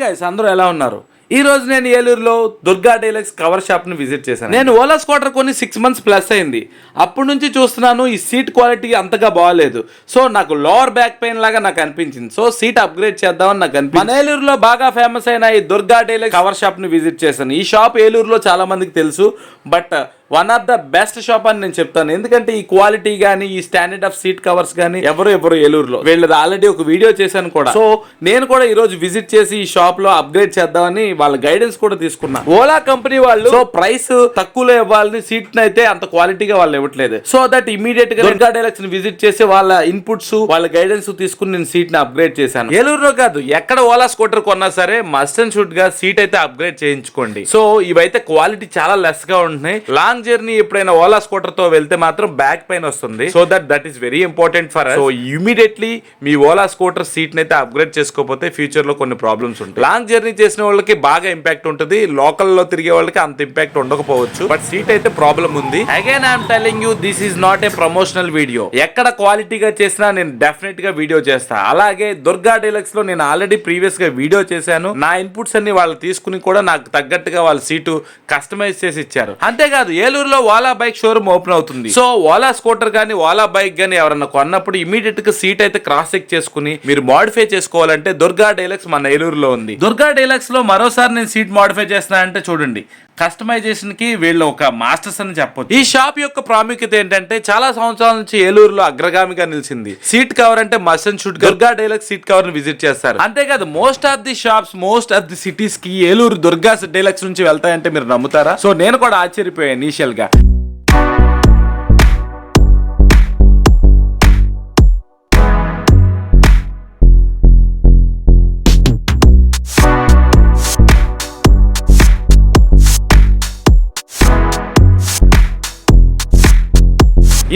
Guys, అందరూ ఎలా ఉన్నారు? ఈ రోజు నేను ఏలూరులో దుర్గా డీలక్స్ కవర్ షాప్ ని విజిట్ చేశాను. నేను ఓలా స్కూటర్ కొని 6 months ప్లస్ అయింది. అప్పటి నుంచి చూస్తున్నాను ఈ సీట్ క్వాలిటీ అంతగా బాగాలేదు. సో నాకు లోవర్ బ్యాక్ పెయిన్ లాగా నాకు అనిపించింది. సో సీట్ అప్గ్రేడ్ చేద్దామని నాకు అనిపించింది. మన ఏలూరులో బాగా ఫేమస్ అయిన ఈ దుర్గా డీలక్స్ కవర్ షాప్ ని విజిట్ చేశాను. ఈ షాప్ ఏలూరులో చాలా మందికి తెలుసు, but one of the best shop అని నేను చెప్తాను. ఎందుకంటే ఈ క్వాలిటీ గానీ, ఈ స్టాండర్డ్ ఆఫ్ సీట్ కవర్స్ గానీ ఎవరు ఏలూరులో వీళ్ళది ఆల్రెడీ ఒక వీడియో చేశాను కూడా. సో నేను కూడా ఈ రోజు విజిట్ చేసి ఈ షాప్ లో అప్గ్రేడ్ చేద్దామని వాళ్ళ గైడెన్స్ కూడా తీసుకున్నా. ఓలా కంపెనీ వాళ్ళు సో ప్రైస్ తక్కువలో ఇవ్వాలని సీట్ అయితే అంత క్వాలిటీగా వాళ్ళు ఇవ్వట్లేదు. సో దట్ ఇమీడియట్ గా దుర్గా డీలక్స్ ని విజిట్ చేసి వాళ్ళ ఇన్పుట్స్, వాళ్ళ గైడెన్స్ తీసుకుని నేను సీట్ ని అప్గ్రేడ్ చేశాను. ఏలూరులో కాదు, ఎక్కడ ఓలా స్కూటర్ కొన్నా సరే మస్ట్ అండ్ షుడ్ గా సీట్ అయితే అప్గ్రేడ్ చేయించుకోండి. సో ఇవైతే క్వాలిటీ చాలా లెస్ గా ఉంటున్నాయి. లాంగ్ జర్నీ ఎప్పుడైనా ఓలా స్కూటర్ తో వెళ్తే మాత్రం బ్యాక్ పెయిన్ వస్తుంది. So that is very important for us. So immediately me Ola scooter seat ని అయితే అప్గ్రేడ్ చేసుకోకపోతే ఫ్యూచర్ లో కొన్ని ప్రాబ్లమ్స్ ఉంటాయి. లాంగ్ జర్నీ చేసిన వాళ్ళకి బాగా ఇంపాక్ట్ ఉంటుంది, లోకల్ లో తిరిగే వాళ్ళకి అంత ఇంపాక్ట్ ఉండకపోవచ్చు, బట్ సీట్ అయితే ప్రాబ్లం ఉంది. Again I'm telling you, this is not a promotional video. ఎక్కడ క్వాలిటీగా చేసినా నేను డెఫినెట్ గా వీడియో చేస్తా. అలాగే దుర్గా డీలక్స్ లో నేను ఆల్రెడీ ప్రీవియస్ గా వీడియో చేశాను. నా ఇన్పుట్స్ అన్ని వాళ్ళు తీసుకుని కూడా నాకు తగ్గట్టుగా వాళ్ళ సీటు కస్టమైజ్ చేసి ఇచ్చారు. అంతేకాదు ఏలూరులో ఓలా బైక్ షోరూమ్ ఓపెన్ అవుతుంది. సో ఓలా స్కూటర్ గానీ, ఓలా బైక్ గానీ ఎవరన్నా కొన్నప్పుడు ఇమీడియట్ గా సీట్ అయితే క్రాస్ చెక్ చేసుకుని మీరు మోడిఫై చేసుకోవాలంటే దుర్గా డీలక్స్ మన ఏలూరులో ఉంది. దుర్గా డీలక్స్ లో మరోసారి నేను సీట్ మోడిఫై చేస్తున్నా అంటే చూడండి, కస్టమైజేషన్ కి వీళ్ళు ఒక మాస్టర్స్ అని చెప్పొచ్చు. ఈ షాప్ యొక్క ప్రాముఖ్యత ఏంటంటే చాలా సంవత్సరాల నుంచి ఏలూరులో అగ్రగామిగా నిలిచింది. సీట్ కవర్ అంటే must and should Durga deluxe seat cover ని విజిట్ చేస్తారు. అంతేకాదు most of the shops, most of the cities కి ఏలూరు దుర్గా డీలక్స్ నుంచి వెళ్తాయంటే మీరు నమ్ముతారా? సో నేను కూడా ఆశ్చర్యపోయాను ఇనిషియల్ గా.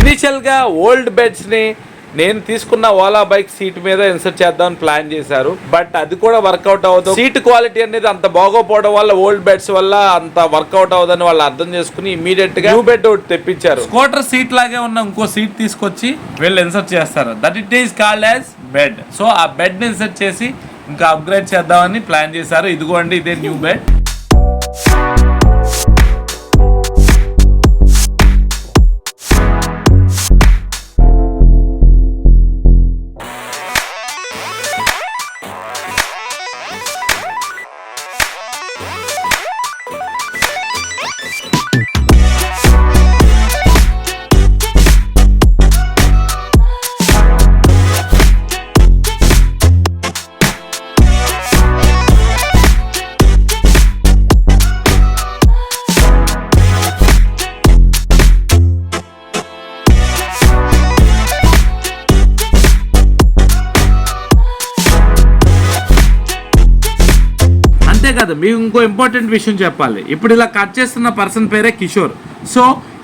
ఇనిషియల్ గా ఓల్డ్ బెడ్స్ ని నేను తీసుకున్న ఓలా బైక్ సీట్ మీద ఇన్సర్ట్ చేద్దామని ప్లాన్ చేశారు, బట్ అది కూడా వర్కౌట్ అవ్వదు. సీట్ క్వాలిటీ అనేది అంత బాగోపోవడం వల్ల, ఓల్డ్ బెడ్స్ వల్ల అంత వర్కౌట్ అవ్వదని వాళ్ళు అర్థం చేసుకుని ఇమీడియట్ గా న్యూ బెడ్ ఒకటి తెప్పించారు. స్కూటర్ సీట్ లాగే ఉన్న ఇంకో సీట్ తీసుకొచ్చి వీళ్ళు ఇన్సర్ట్ చేస్తారు. That it is called as bed. So ఆ బెడ్ ని ఇన్సర్ట్ చేసి ఇంకా అప్గ్రేడ్ చేద్దామని ప్లాన్ చేశారు. ఇదిగోండి, ఇదే న్యూ బెడ్. కాదు, మీకు ఇంకో ఇంపార్టెంట్ విషయం చెప్పాలి. ఇప్పుడు ఇలా కట్ చేస్తున్న పర్సన్ పేరే కిషోర్. సో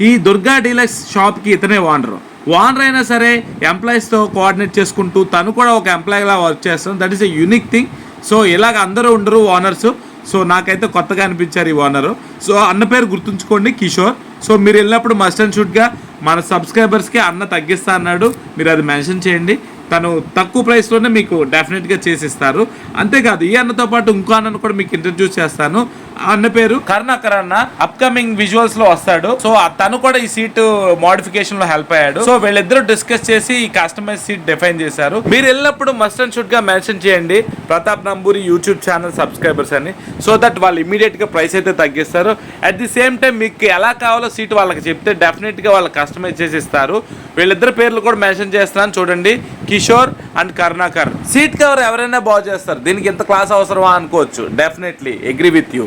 ఈ దుర్గా డీలక్స్ షాప్ కి ఇతనే ఓనర్ అయినా సరే ఎంప్లాయీస్ తో కోఆర్డినేట్ చేసుకుంటూ తను కూడా ఒక ఎంప్లాయీ లా వర్క్ చేస్తాం. That is a unique thing. So ఇలాగ అందరూ ఉండరు ఓనర్స్. సో నాకైతే కొత్తగా అనిపించారు ఈ ఓనరు. సో అన్న పేరు గుర్తుంచుకోండి, కిషోర్. సో మీరు వెళ్ళినప్పుడు మస్ట్ అండ్ షుడ్ గా మన సబ్స్క్రైబర్స్ కి అన్న తగ్గిస్తా అన్నాడు, మీరు అది మెన్షన్ చేయండి. తను తక్కువ ప్రైస్ లోనే మీకు డెఫినెట్ గా చేసిస్తారు. అంతేకాదు ఈ అన్నతో పాటు ఇంకో అన్నను కూడా మీకు ఇంట్రడ్యూస్ చేస్తాను. ఆ అన్న పేరు కరుణాకర్ అన్న. అప్కమింగ్ విజువల్స్ లో వస్తాడు. సో తను కూడా ఈ సీట్ మోడిఫికేషన్ లో హెల్ప్ అయ్యాడు. సో వీళ్ళిద్దరూ డిస్కస్ చేసి ఈ కస్టమైజ్ సీట్ డిఫైన్ చేశారు. మీరు వెళ్ళినప్పుడు మస్ట్ అండ్ షుడ్ గా మెన్షన్ చేయండి Pratap Namburi YouTube channel subscribers అని. సో దట్ వాళ్ళు ఇమీడియట్ గా ప్రైస్ అయితే తగ్గిస్తారు. అట్ ది సేమ్ టైం మీకు ఎలా కావాలో సీట్ వాళ్ళకి చెప్తే డెఫినెట్ గా వాళ్ళు కస్టమైజ్ చేసి ఇస్తారు. వీళ్ళిద్దరు పేర్లు కూడా మెన్షన్ చేస్తున్నాను చూడండి, Kishore and Karunakar. Seat cover ఎవరైనా బాగు చేస్తారు, దీనికి ఎంత క్లాస్ అవసరమా అనుకోవచ్చు. Definitely agree with you.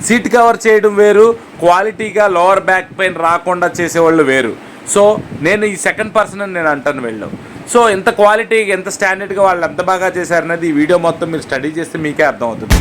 Seat cover చేయడం వేరు, క్వాలిటీగా లోవర్ బ్యాక్ పెయిన్ రాకుండా చేసేవాళ్ళు వేరు. సో నేను ఈ సెకండ్ పర్సన్ అని నేను అంటాను వీళ్ళు. సో ఎంత క్వాలిటీ, ఎంత స్టాండర్డ్గా వాళ్ళు ఎంత బాగా చేశారనేది ఈ వీడియో మొత్తం మీరు స్టడీ చేస్తే మీకే అర్థం అవుతుంది.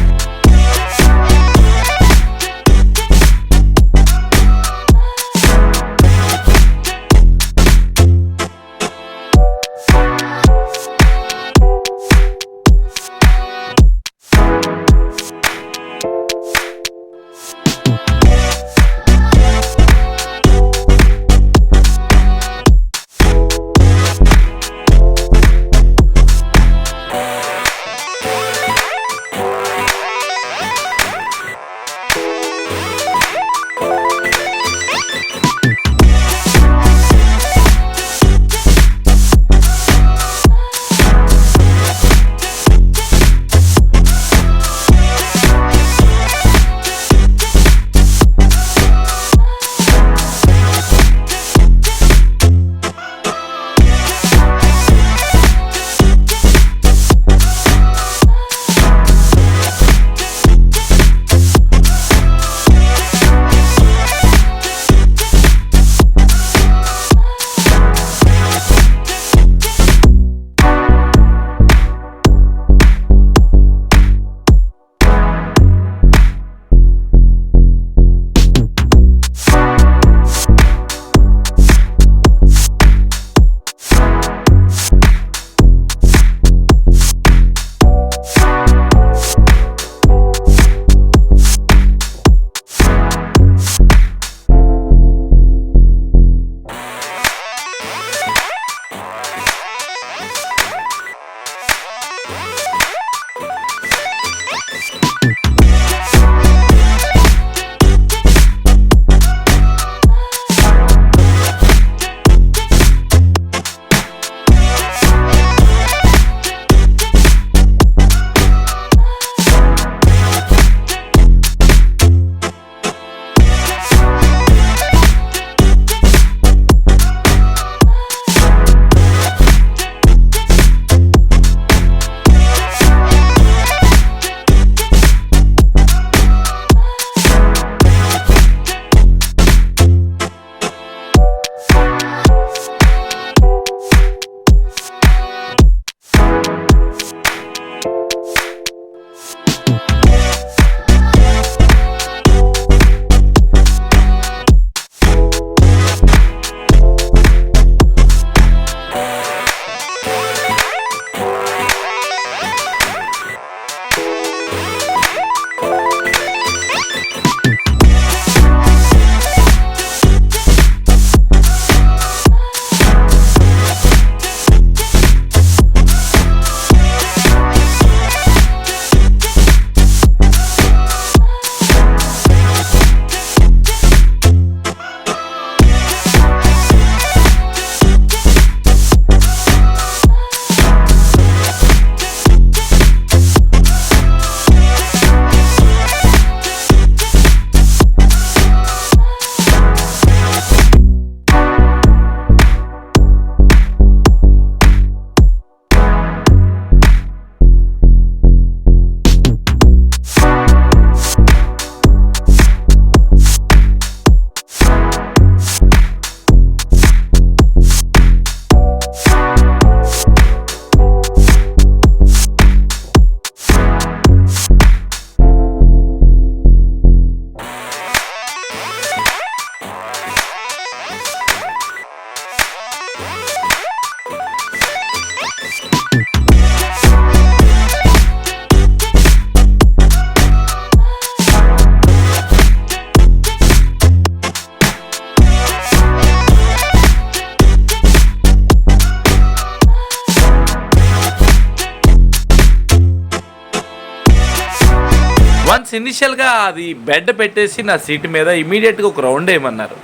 ఇనిషియల్గా అది బెడ్ పెట్టేసి నా సీట్ మీద ఇమీడియట్గా ఒక రౌండ్ వేయమన్నారు.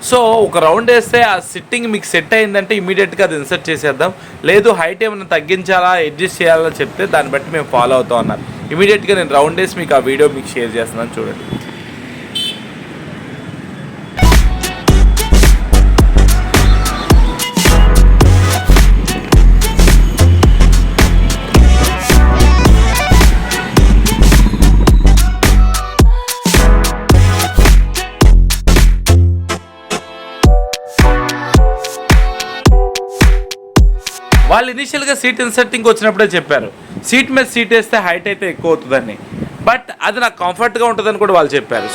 సో ఒక రౌండ్ వేస్తే ఆ సిట్టింగ్ మీకు సెట్ అయిందంటే ఇమీడియట్గా అది ఇన్సర్ట్ చేసేద్దాం, లేదు హైట్ ఏమైనా తగ్గించాలా అడ్జస్ట్ చేయాలా చెప్తే దాన్ని బట్టి మేము ఫాలో అవుతాం అన్నారు. ఇమీడియట్గా నేను రౌండ్ వేసి మీకు ఆ వీడియో మీకు షేర్ చేస్తున్నాను, చూడండి. వాళ్ళు ఇనిషియల్గా సీట్ ఇన్సర్టింగ్కి వచ్చినప్పుడే చెప్పారు సీట్ మీద సీట్ వేస్తే హైట్ అయితే ఎక్కువ అవుతుందని, బట్ అది నాకు కంఫర్ట్గా ఉంటుందని కూడా వాళ్ళు చెప్పారు.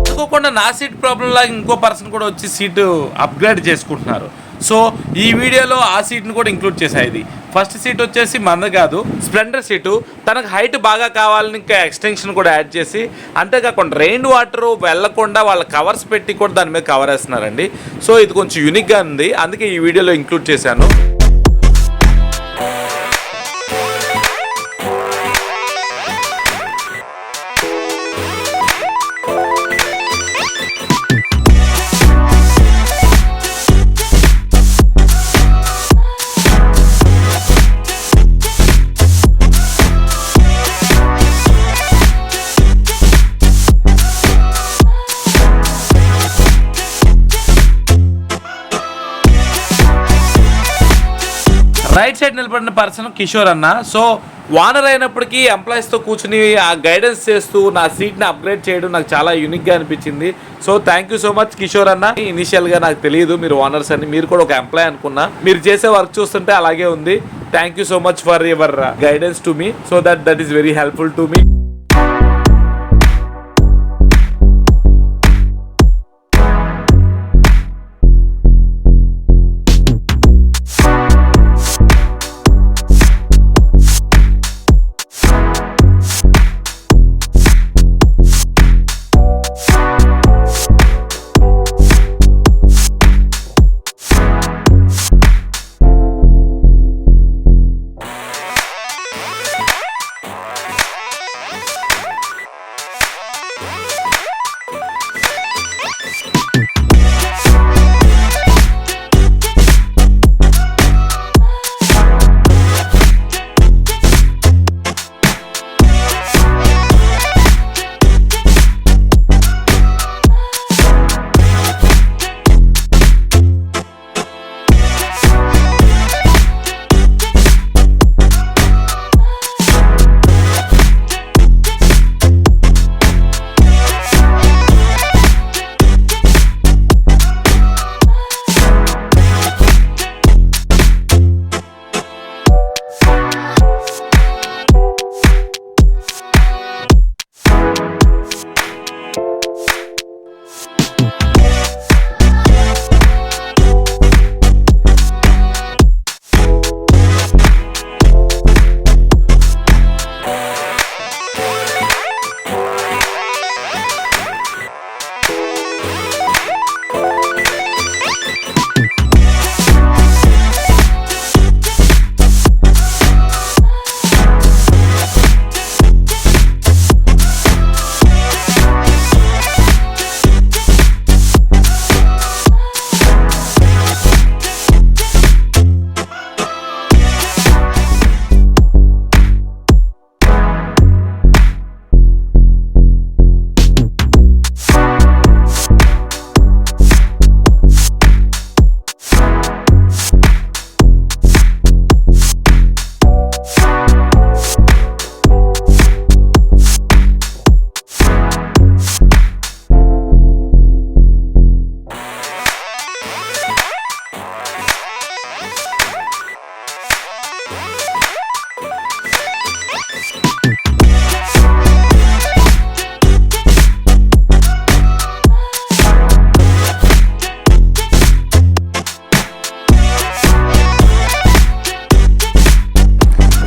అనుకోకుండా నా సీట్ ప్రాబ్లం లాగా ఇంకో పర్సన్ కూడా వచ్చి సీటు అప్గ్రేడ్ చేసుకుంటున్నారు. సో ఈ వీడియోలో ఆ సీట్ని కూడా ఇంక్లూడ్ చేశాయి. ఇది ఫస్ట్ సీట్ వచ్చేసి మంద కాదు, స్ప్లెండర్ సీటు. తనకు హైట్ బాగా కావాలని ఇంకా ఎక్స్టెన్షన్ కూడా యాడ్ చేసి, అంతేకాకుండా రెయిన్ వాటర్ వెళ్ళకుండా వాళ్ళ కవర్స్ పెట్టి కూడా దాని మీద కవర్ వేస్తున్నారండి. సో ఇది కొంచెం యూనిక్గా ఉంది, అందుకే ఈ వీడియోలో ఇంక్లూడ్ చేశాను. రైట్ సైడ్ నిలబడిన పర్సన్ కిషోర్ అన్న. సో వానర్ అయినప్పటికీ ఎంప్లాయీస్తో కూర్చుని ఆ గైడెన్స్ చేస్తూ నా సీట్ని అప్గ్రేడ్ చేయడం నాకు చాలా యూనిక్గా అనిపించింది. So thank you so much Kishore అన్న. ఇనిషియల్గా నాకు తెలియదు మీరు ఓనర్స్ అని, మీరు కూడా ఒక ఎంప్లాయ్ అనుకున్నా. మీరు చేసే వర్క్ చూస్తుంటే అలాగే ఉంది. Thank you so much for your guidance to me, so that is very helpful to me.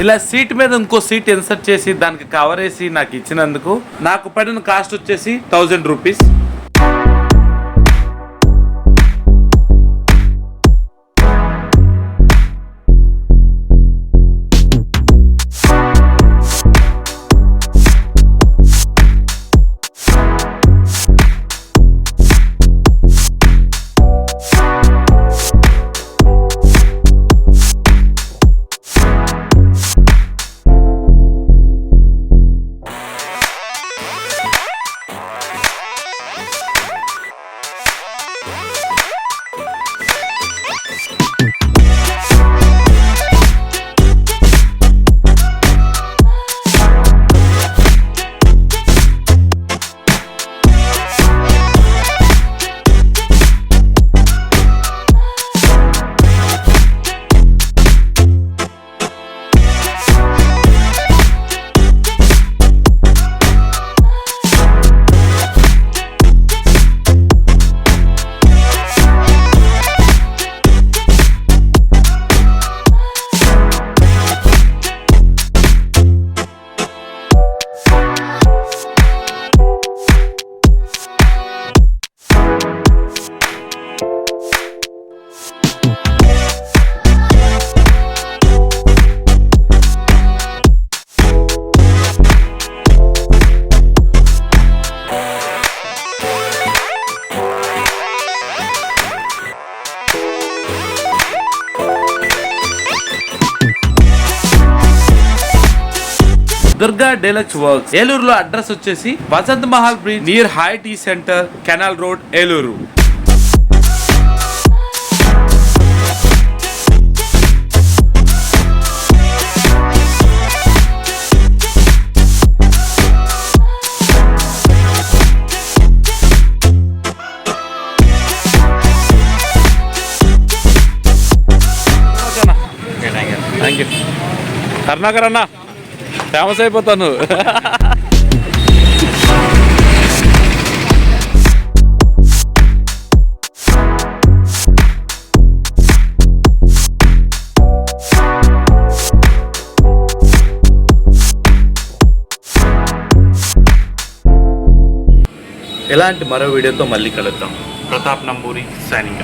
ఇలా సీట్ మీద ఇంకో సీట్ ఇన్సర్ట్ చేసి దానికి కవర్ వేసి నాకు ఇచ్చినందుకు నాకు పడిన కాస్ట్ వచ్చేసి 1000 రూపీస్. దుర్గా డీలక్స్ వర్క్స్ ఏలూరులో అడ్రస్ వచ్చేసి Vasant Mahal bridge near high tea centre canal road Eluru. Thank you. Karunakar అన్న ఫేమస్ అయిపోతాను. ఇలాంటి మరో వీడియోతో మళ్ళీ కలుద్దాం. ప్రతాప్ నంబూరి సైనింగ్.